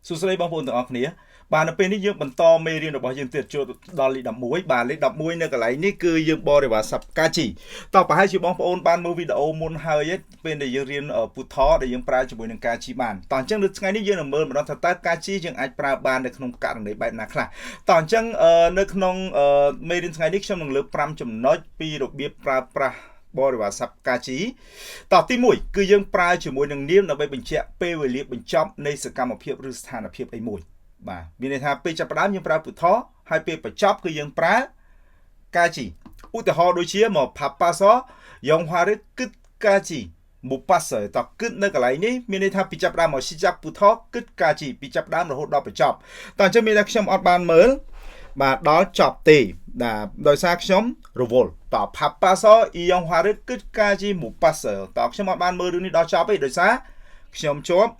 សួស្តីបងប្អូនទាំងអស់គ្នាបាទនៅពេលនេះយើងបន្តមេរៀនរបស់យើងទៀតចូលដល់លេខ11បាទលេខ11នៅកន្លែងនេះគឺយើងបរិវារសព្ទកាជីតើប្រហែលជាបងប្អូនបានមើលវីដេអូមុនហើយពេលដែលយើងរៀនពុទ្ធដែលយើងប្រើជាមួយនឹងកាជីបានតើអញ្ចឹងនៅថ្ងៃនេះយើងនឹងមើលម្ដងថាតើកាជីយើងអាចប្រើបាននៅក្នុងករណីបែបណាខ្លះតើអញ្ចឹងនៅក្នុងមេរៀនថ្ងៃនេះខ្ញុំនឹងលើក5ចំណុចពីរបៀបប្រើប្រាស់បរិវារសព្ទកាជីតទី1គឺយើងប្រើជាមួយនឹងនាមដើម្បីបញ្ជាក់ពេលវេលាបញ្ចប់នៃសកម្មភាពឬស្ថានភាពអីមួយបាទមានន័យថាពេលចាប់ផ្ដើមយើងប្រើពុទ្ធហើយពេលបញ្ចប់គឺយើងប្រើកាជីឧទាហរណ៍ដូចជាមកផាប៉ាសយ៉ងហារឹកគិតកាជីមុប៉ាសតគិតនៅកន្លែងនេះមានន័យថាពីចាប់ផ្ដើមមកស៊ីចាប់ពុទ្ធគិតកាជីពីចាប់ផ្ដើមរហូតដល់បញ្ចប់តើអញ្ចឹងមានតែខ្ញុំអត់បានមើលបាទដល់ចប់ទេដោយសារខ្ញុំរវល់តផាប៉ាសអ៊ីយ៉ងហារឹកគិតកាជីមុប៉ាសតខ្ញុំអត់បានមើលរឿងនេះដល់ចប់ទេដោយសារខ្ញុំជាប់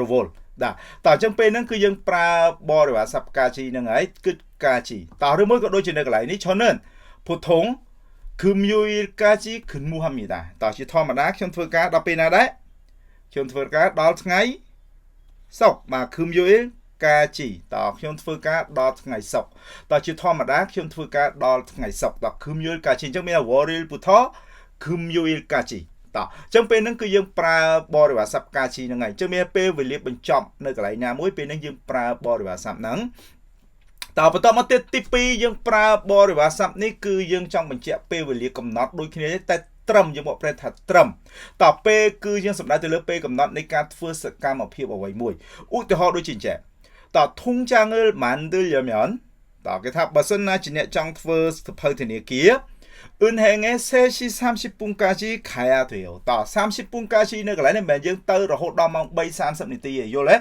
រវល់តអញ្ចឹងពេលហ្នឹងគឺយើងប្រើបរិវារសព្ទកាជីហ្នឹងហើយគិតកាជីតឬមួយក៏ដូចជានៅកន្លែងនេះឈនពុទ្ធងគឺមួយកាជីគឺមូហាមីដាតជាធម្មតាខ្ញុំធ្វើការដល់ពេលណាដែរខ្ញុំធ្វើការដល់ថ្ងៃសុក្របាទគឺមួយកាជីតខ្ញុំធ្វើការដល់ថ្ងៃសុក្រតជាធម្មតាខ្ញុំធ្វើការដល់ថ្ងៃសុក្រតគឺមួយកាជីអញ្ចឹងមានវរិលពុទ្ធគឺមួយកាជីអញ្ចឹងពេលហ្នឹងគឺយើងប្រើបរិវារសព្ទកាជីហ្នឹងហើយអញ្ចឹងមានពេលវេលាបញ្ចប់នៅកន្លែងណាមួយពេលហ្នឹងយើងប្រើបរិវារសព្ទហ្នឹងតបន្តមកទៀតទី2យើងប្រើបរិវារសព្ទនេះគឺយើងចង់បញ្ជាក់ពេលវេលាកំណត់ដូចគ្នាតែត្រឹមយើងមកប្រែថាត្រឹមតពេលគឺយើងសម្ដៅទៅលើពេលកំណត់នៃការធ្វើសកម្មភាពអ្វីមួយឧទាហរណ៍ដូចជាអញ្ចឹងត통장을 만들려면តគេថាបើសិនណាជាអ្នកចង់ធ្វើសភៅធនាគារ은행에 3시 30분까지 가야 돼요. 30분까지 នៅកន្លែងនេះមិនមែនយើងទៅរហូតដល់ម៉ោង 3:30 នាទីទេយល់ទេ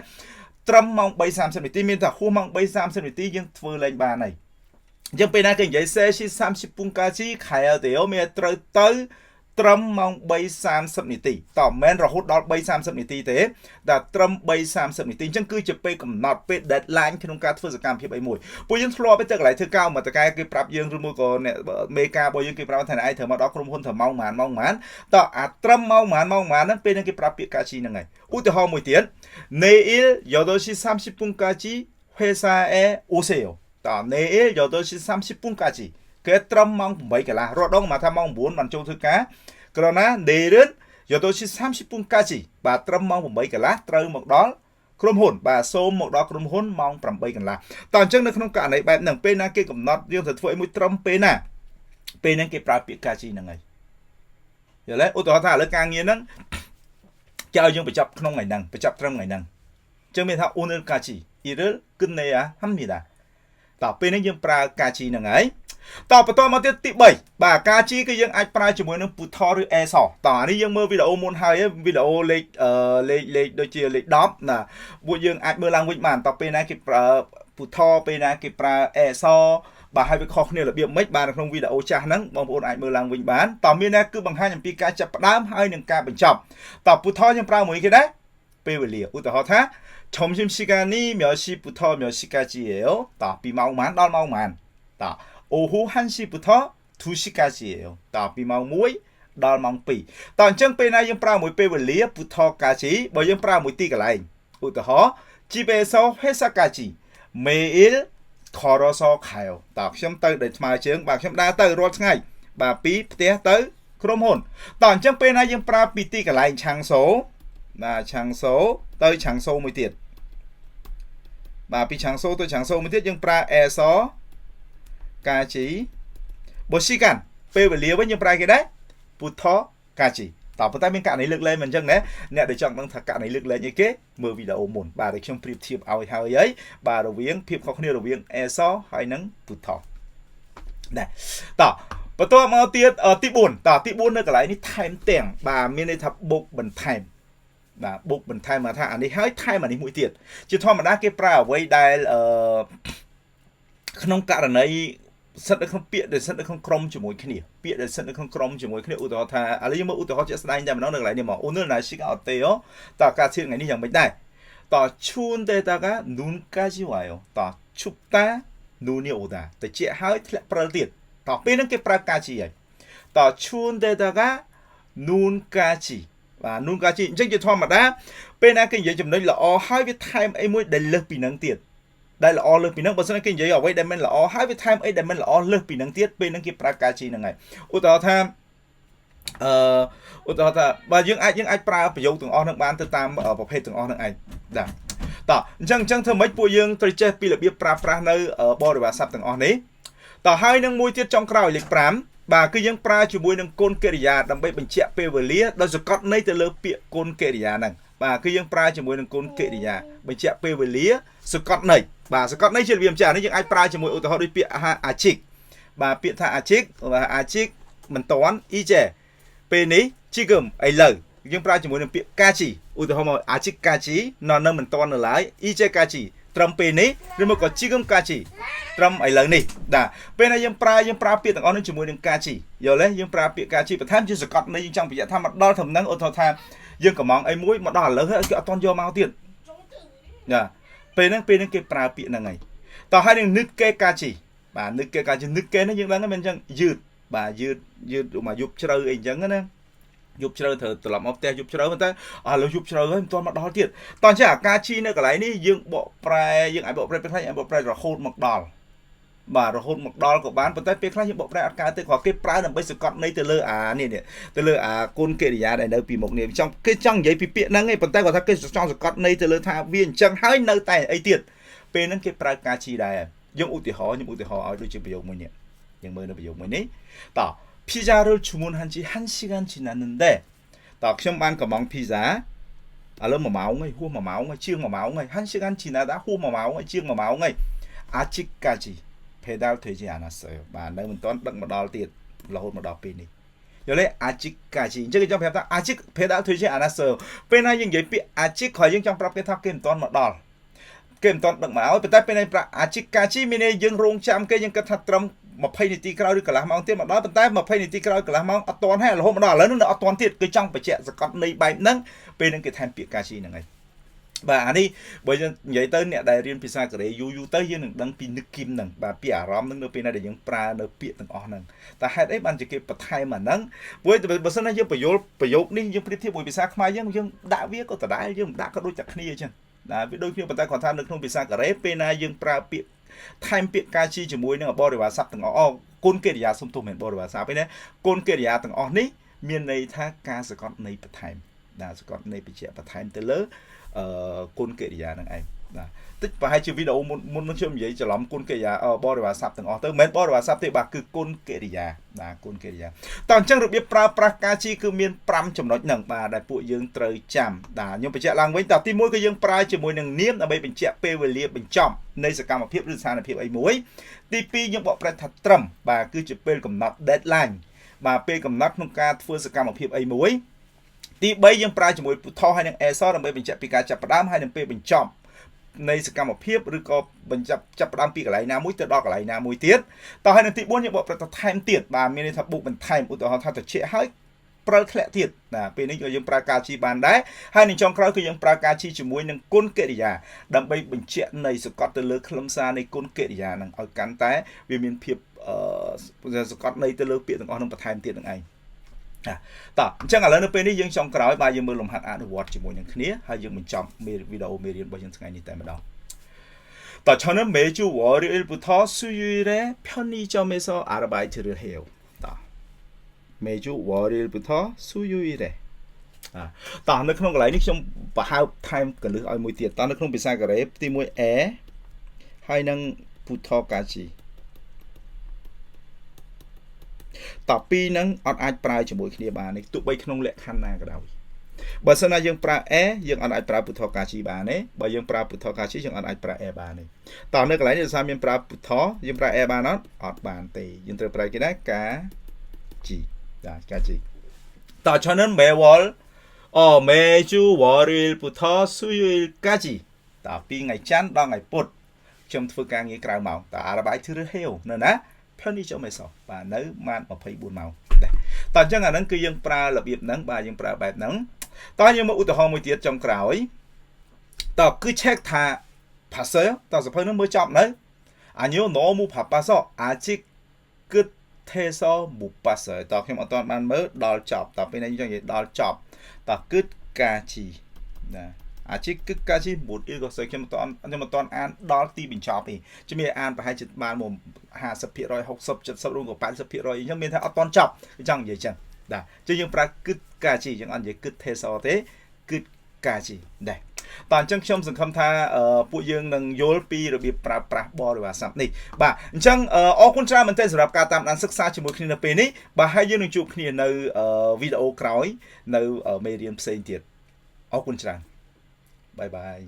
ត្រឹមម៉ោង 3:30 នាទីមានតែហួសម៉ោង 3:30 នាទីយើងធ្វើលេងបានហើយអញ្ចឹងពេលណាគេនិយាយ 3시 30분까지 가야 돼요 មានត្រូវទៅត្រឹមម៉ោង 3:30 នាទីតមិនមែនរហូតដល់ 3:30 នាទីទេតែត្រឹម 3:30 នាទីអញ្ចឹងគឺជាពេលកំណត់ពេល deadline ក្នុងការធ្វើសកម្មភាពអីមួយពួកយើងធ្លាប់ទៅកន្លែងធ្វើការមកតកែគេប្រាប់យើងឬមួយក៏អ្នកមេការរបស់យើងគេប្រាប់ថាឯងត្រូវមកដល់ក្រុមហ៊ុនត្រូវម៉ោងប៉ុន្មានតអាត្រឹមម៉ោងប៉ុន្មានហ្នឹងពេលហ្នឹងគេប្រាប់ពាក្យកាជីហ្នឹងហើយឧទាហរណ៍មួយទៀត 내일 8시 30분까지 회사에 오세요 내일 8시 30분까지គេត្រឹមម៉ោង 8 កន្លះរត់ដងមកថាម៉ោង 9 បានចូលធ្វើការក្រណា 내일은 8시 30분까지 បាទត្រឹមម៉ោង 8 កន្លះត្រូវមកដល់ក្រុមហ៊ុនបាទសូមមកដល់ក្រុមហ៊ុនម៉ោង 8 កន្លះតើអញ្ចឹងនៅក្នុងករណីបែបហ្នឹងពេលណាគេកំណត់យើងត្រូវធ្វើឲ្យមួយត្រឹមពេលណាពេលហ្នឹងគេប្រើពាក្យកាជីហ្នឹងហើយយល់ទេឧទាហរណ៍ថាឥឡូវការងារហ្នឹងចៅយើងបញ្ចប់ក្នុងថ្ងៃហ្នឹងបញ្ចប់ត្រឹមថ្ងៃហ្នឹងអញ្ចឹងមានថា 오늘 까지 일을 끝내야 합니다 តើពេលនេះយើងប្រើកាជីហ្នឹងហើយតបន្តមកទៀតទី3បាទកាជីគឺយើងអាចប្រើជាមួយនឹងពុទ្ធឬអេសតអានេះយើងមើលវីដេអូមុនហើយវីដេអូលេខដូចជាលេខ10ណាពួកយើងអាចមើលឡើងវិញបានតពេលណាគេប្រើពុទ្ធពេលណាគេប្រើអេសបាទហើយវាខុសគ្នារបៀបម៉េចបាទនៅក្នុងវីដេអូចាស់ហ្នឹងបងប្អូនអាចមើលឡើងវិញបានតមានណាគឺបង្ហាញអំពីការចាប់ផ្ដើមហើយនិងការបញ្ចប់តពុទ្ធយើងប្រើមួយគេដែរពេលវេលាឧទាហរណ៍ថា점심시간이 몇 시부터 몇 시까지예요? 비ម៉ោងប៉ុន្មានដល់ម៉ោងប៉ុន្មានត오후 1시부터 2시까지예요. 비ម៉ោង 1ដល់ម៉ោង 2តអញ្ចឹងពេលណាយើងប្រើមួយពេលវេលាពុទ្ធកាជីបើយើងប្រើមួយទីកន្លែងឧទាហរណ៍ 집에서 회사까지 매일 걸어서 가요. តខ្ញុំទៅដោយថ្មើរជើងបាទខ្ញុំដើរទៅរាល់ថ្ងៃបាទពីផ្ទះទៅក្រុមហ៊ុនតអញ្ចឹងពេលណាយើងប្រើពីទីកន្លែងឆាំងសូបាទឆាំងសូទៅឆាំងសូមួយទៀតបាទពីឆាំងសូទៅឆាំងសូមួយទៀតយើងប្រើអេសកាជីបើស៊ីកាន់ពេលវេលាវិញយើងប្រើគេដែរពុទ្ធកាជីតប៉ុន្តែមានករណីលើកលែងមិនអញ្ចឹងណាអ្នកដែលចង់ដឹងថាករណីលើកលែងអីគេមើលវីដេអូមុនបាទដែលខ្ញុំប្រៀបធៀបឲ្យហើយបាទរវាងភាពខុសគ្នារវាងអេសហើយនិងពុទ្ធដែរតបន្តមកទៀតទី4ទី4នៅកន្លែងនេះថែមទាំងបាទមានន័យថាបុកបន្ថែមបាទបុកបន្ថែមមកថាអានេះហើយថែមអានេះមួយទៀតជាធម្មតាគេប្រើអ្វីដែលក្នុងករណីសិតនៅក្នុងពាក្យដែលសិតនៅក្នុងក្រុមជាមួយគ្នាពាក្យដែលសិតនៅក្នុងក្រុមជាមួយគ្នាឧទាហរណ៍ថាឥឡូវយើងមើលឧទាហរណ៍ជាក់ស្ដែងតែម្ដងនៅកន្លែងនេះមក 오늘 날씨가 어때요? តើអាកាសធាតុថ្ងៃនេះយ៉ាងម៉េចដែរត추운데다가 눈까지 와요. ត춥다 눈이 오다 ត្រជាក់ហើយធ្លាក់ព្រិលទៀតតពេលហ្នឹងគេប្រើកាជីហើយត추운데다가 눈까지 và nôn cá chi chắc chỉ thom mà đá bên này cái gì chấm đấy là hai cái time ấy mới đầy lực bị nắng tiệt đây là lực bị nắng bớt cái gì ở đây đây mình là hai cái time ấy đây mình là lực bị nắng tiệt bên năng kia pra chi năng này ủa tao tham ủa tao và những ai pra phải dùng từng năng bán từ tam ởประเภท từng năng này đãต่อจังเธอไม่ป่วยยังตรีเจปีระเบียบปราในบริวารทรัพย์ต่างๆนี้ต่อให้นังมวยที่จ้องคราวเล็กปรามบ่าคือยังปราช่วยนังโกนเกริยาดำไปบัญชีเปเวลียโดยสกัดในแต่เลือเปียโกนเกริยานั่งบ่าคือยังปราช่วยนังโกนเกริยาบัญชีเปเวลียสกัดในบ่าสกัดในเฉลี่ยมจ่านี่ยังไอปราช่วยอุตหะด้วยเปียอาชิกบ่าเปียท่าอาชิกมันตอนอีเจเป็นนี้ชิกมไอเลยยังปราช่วยนังเปียกาจีอุตหะมาอาชิกกาจีนอนนั่งมันตอนอะไรอีเจกาจีตรมเป็นนี้หรือมันก็ชิกมกาจีตรมไอเลยนี่ด่าเป็นยังปลาเปียต่างๆนั่นจมูกหนึ่งกาจีอยู่เลยยังปลาเปียกาจีประทับยืนสกัดในยังจังปีจะทำมาดอทำนั่งอดทนทานยังก็มองไอ้มุ้ยมาดอเลยเฮ้ยเอาตอนโยมาเอาเตียนด่าเป็นนั่งเก็บปลาเปียนั่งไงต่อให้ยังนึกเกกาจีบ่านึกเกกาจีนึกเกนั่นยังนั่งก็เป็นจังยืดบ่ายืดออกมายุบเชลเองจังนั่นยุบเชลเธอตลอดมาแต่ยุบเชลมันแต่เรายุบเชลเฮ้ยตอนมาดอเตียนตอนที่กาจีเนี่ยก็ไหลนี่ยังบอกแปรยังไอ้บอกแปรเป็นใครไอ้บอกแปรเราโคตรมักดอบ่ารหุ่นหมกดอลกับบ้านปนใต้เป็นคล้ายยังบอกแปลอาการแต่ขอเก็บปลาหนึ่งไปสกัดในเตลเนี่ยเตลกุนเกริยาในเดือนปีหมกเนี่ยtrong cái trong giấyปีเปียนั่งไงปนใต้ก็ถ้าเกิดtrongสกัดในเตลทาเวียนจังให้ในแต่ไอเตียนเป็นนั่นเก็บปลากาชีได้ยังอุติหอเอาด้วยจุดประโยคมันเนี่ยยังมือในประโยคมันนี้ต่อพิซซ่าเราชุมุน한지 1시간 지났는데ต่อช่วงบ้านกับมองพิซซ่าแล้วมาเมาไงหัวมาเมาไงเชื่องมาเมาไง 1시간 지나다หัวมาเมาไงเชื่องมาเมาไง아직까지 배달되지 않았어요. 만약에 돈 딱 먹을 때 라혼 먹을 때니. 원래 아직까지 이제 좀 배다 아직 배달되지 않았어요. bên này những cái 아직 khỏi những trong cái tháp kiếm toán 먹을. kiếm toán được máu, bên bên này 아직까지 mình những rong chạm cái những cái tháp trầm một phay này tí cao đi cả làm mong tiền mà đó bên tay một phay này tí cao cả làm mong toán hay là hôm đó lớn nó toán thiệt cái trong phải chạy giật con này bài nâng bên những cái tham biệt ca chi này bà anh đi bây giờ vậy tới nè đại riêng pizza cái đấy yu tới với đằng pin nước kim nằng bà pia rom nằng pin này để những pra nó pia từng on nằng ta hai đấy bạn chỉ cái bật hai mà nằng với bữa sau này dươngประโยคนี่dươngไปที่บุย pizza มาdương đã viết có tờ đá dương đã có đôi chặt kia chứ đã biết đôi khi người ta còn tham được không pizza cái đấy bên này dương pra pia thay pia cá chi chỉ muối nằng bò để vào sắp từng on côn kê để xung thùng mình bò để vào sắp bên đấy côn kê để từng on ní miền này tha cá sẽ còn này bật thay đã sẽ còn này bị chẹt bật thay tới lớn côn kệ giả năng ai tích và hai chiếc video muốn chơi vậy cho lắm côn kệ giả bo để vào sắp từng ở tới mấy bo để vào sắp thì bà cứ côn kệ giả là côn kệ giả toàn trang được biết pra cá chi cứ miên pram trong nói nằng bà đại phụ dương trời chạm đã nhưng phải chạy làng với tập tim môi cái dương pra chỉ môi nằng niêm là bây mình chạy pe về lia mình chọn nơi sẽ cam một phiếu rư san là phiếu ấy muối tp nhưng bọn pra thật trầm bà cứ chụp pe cầm nắp deadline bà pe cầm nắp nông ca phương sẽ cam một phiếu ấy muốiទី3យើងប្រើជាមួយពុទ្ធហើយនឹងអេសដើម្បីបញ្ជាក់ពីការចាប់ផ្ដើមហើយនឹងពេលបញ្ចប់នៃសកម្មភាពឬក៏បញ្ចាប់ផ្ដើមពីកន្លែងណាមួយទៅដល់កន្លែងណាមួយទៀតតោះហើយនឹងទី4យើងបកប្រតិថែមទៀតបាទមានន័យថាបុកបន្ថែមឧទាហរណ៍ថាត្រជាក់ហើយប្រើធ្លាក់ទៀតណាពេលនេះយើងប្រើការជីបានដែរហើយនឹងចុងក្រោយគឺយើងប្រើការជីជាមួយនឹងគុណកិរិយាដើម្បីបញ្ជាក់នៃសកត់ទៅលើខ្លឹមសារនៃគុណកិរិយានឹងឲ្យកាន់តែវាមានភាពសកត់នៃទៅលើពាក្យទាំងអស់នឹងបន្ថែមទៀតនឹងឯងតោះអញ្ចឹងឥឡូវនៅពេលនេះយើងចង់ក្រោយបាទយើងមើលលំហាត់អនុវត្តជាមួយនឹងគ្នាហើយយើងបញ្ចប់វីដេអូមេរៀនរបស់យើងថ្ងៃនេះតែម្ដងតោះ저는 매주 월요일부터 수요일에 편의점에서 아르바이트를 해요. 매주 월요일부터 수요일에 តោះនៅក្នុងកន្លែងនេះខ្ញុំបង្ហើបថែមកលឹះឲ្យមួយទៀតតោះនៅក្នុងភាសាកូរ៉េទី1 a ហើយនឹង 부터까지តើពីរហ្នឹងអត់អាចប្រើជាមួយគ្នាបានទេទោះបីក្នុងលក្ខខណ្ឌណាក៏ដោយបើសិនណាយើងប្រើ a យើងអត់អាចប្រើពុទ្ធកាជីបានទេបើយើងប្រើពុទ្ធកាជីយើងអត់អាចប្រើ a បានទេតើនៅកន្លែងនេះដោយសារមានប្រើពុទ្ធយើងប្រើ a បានអត់បានទេយើងត្រូវប្រើគេដែរកាជីកាជីតើ저는 매주 월요일부터 수요일까지 តើពីថ្ងៃច័ន្ទដល់ថ្ងៃពុធខ្ញុំធ្វើការងារក្រៅម៉ោងតើអារបាយធ្វើហេវនៅណា편의점에서បាទនៅម៉ោង24ម៉ោងដែរតោះអញ្ចឹងអាហ្នឹងគឺយើងប្រើរបៀបហ្នឹងបាទយើងប្រើបែបហ្នឹងតោះយើងមកឧទាហរណ៍មួយទៀតចុងក្រោយតើគឺ check ថា 봤어요? តើសភៅហ្នឹងមើលចប់នៅ아니요 너무 바빠서 아직 끝에서 못 봤어요. តើខ្ញុំអត់ទាន់បានមើលដល់ចប់តើពេលនេះយើងនិយាយដល់ចប់ តោះគិតការជីណាអាជីគិតការជីមួយអ៊ីក៏ស្អីខ្ញុំមិនតន់អានដល់ទីបញ្ចប់ទេជំរាបអានប្រហែលជាបានមក50% 60 70ឬក៏80%អញ្ចឹងមានថាអត់តន់ចប់ចង់និយាយចឹងបាទចឹងយើងប្រើគិតការជីយើងអត់និយាយគិតទេសទេគិតការជីដែរតើអញ្ចឹងខ្ញុំសង្ឃឹមថាពួកយើងនឹងយល់ពីរបៀបប្រើប្រាស់បរិយាស័ព្ទនេះបាទអញ្ចឹងអរគុណច្រើនមែនទែនសម្រាប់ការតាមដានសិក្សាជាមួយគ្នានៅពេលនេះបាទហើយយើងនឹងជួបគ្នានៅវីដេអូក្រោយនៅមេរៀនផ្សេងទៀតអរគុណច្រើនបាយបាយ